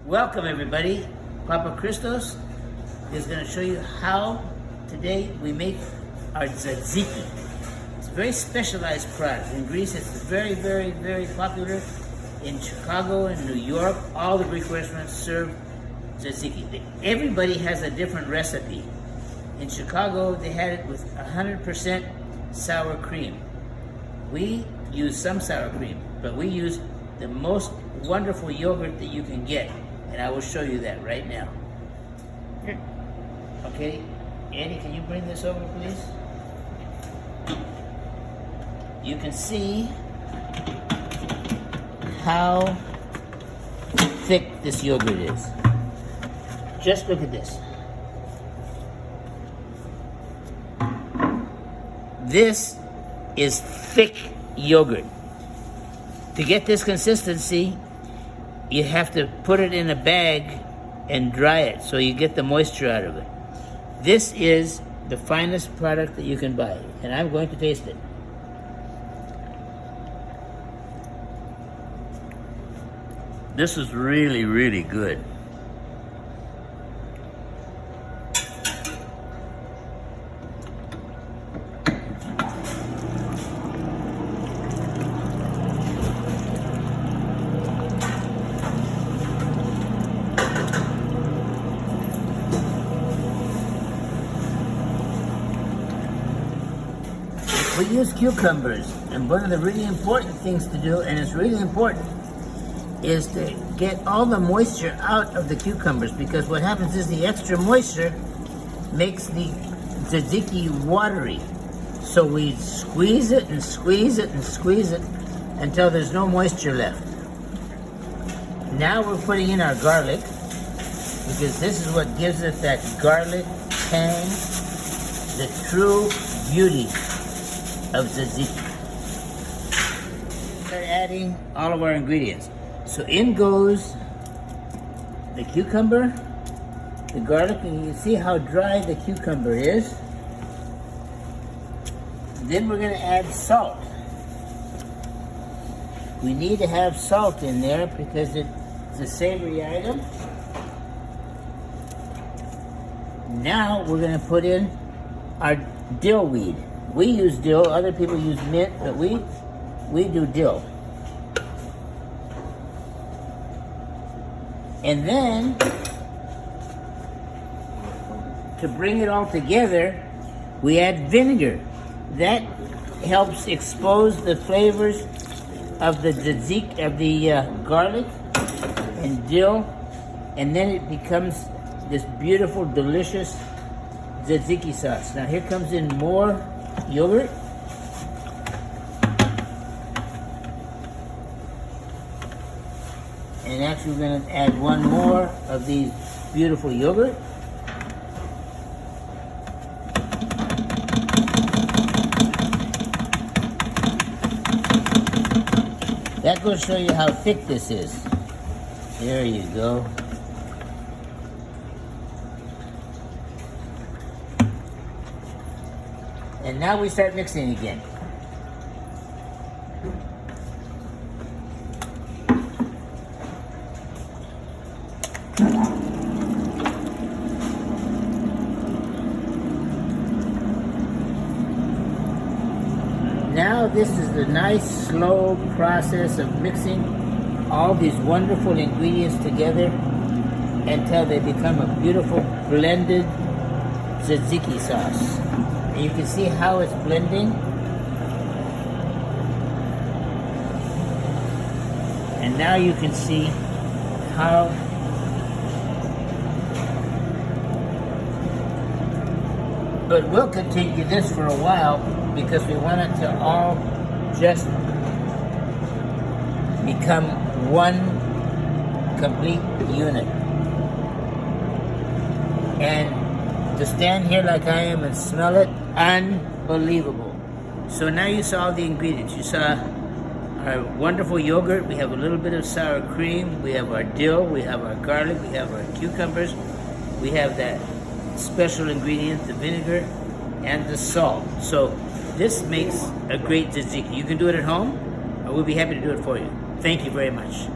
Welcome everybody. Papa Christos is going to show you how today we make our tzatziki. It's a very specialized product. In Greece it's very, very, very popular. In Chicago and New York, all the Greek restaurants serve tzatziki. Everybody has a different recipe. In Chicago they had it with 100% sour cream. We use some sour cream, but we use the most wonderful yogurt that you can get. And I will show you that right now. Okay, Andy, can you bring this over, please? You can see how thick this yogurt is. Just look at this. This is thick yogurt. To get this consistency, you have to put it in a bag and dry it so you get the moisture out of it. This is the finest product that you can buy, and I'm going to taste it. This is really, really good. We use cucumbers, and one of the really important things to do, and it's really important, is to get all the moisture out of the cucumbers, because what happens is the extra moisture makes the tzatziki watery. So we squeeze it and squeeze it and squeeze it until there's no moisture left. Now we're putting in our garlic, because this is what gives it that garlic tang, the true beauty of tzatziki. Start adding all of our ingredients. So in goes the cucumber, the garlic, and you can see how dry the cucumber is. Then we're going to add salt. We need to have salt in there because it's a savory item. Now we're going to put in our dill weed. We use dill, other people use mint, but we do dill. And then, to bring it all together, we add vinegar. That helps expose the flavors of the tzatziki, of the garlic and dill, and then it becomes this beautiful, delicious tzatziki sauce. Now here comes in more yogurt. And actually we're going to add one more of these beautiful yogurt. That will show you how thick this is. There you go. And now we start mixing again. Now this is the nice, slow process of mixing all these wonderful ingredients together until they become a beautiful blended tzatziki sauce. And you can see how it's blending. And now you can see how but we'll continue this for a while because we want it to all just become one complete unit. And to stand here like I am and smell it, unbelievable. So now you saw the ingredients. You saw our wonderful yogurt. We have a little bit of sour cream. We have our dill. We have our garlic. We have our cucumbers. We have that special ingredient, the vinegar, and the salt. So this makes a great tzatziki. You can do it at home, or we'll be happy to do it for you. Thank you very much.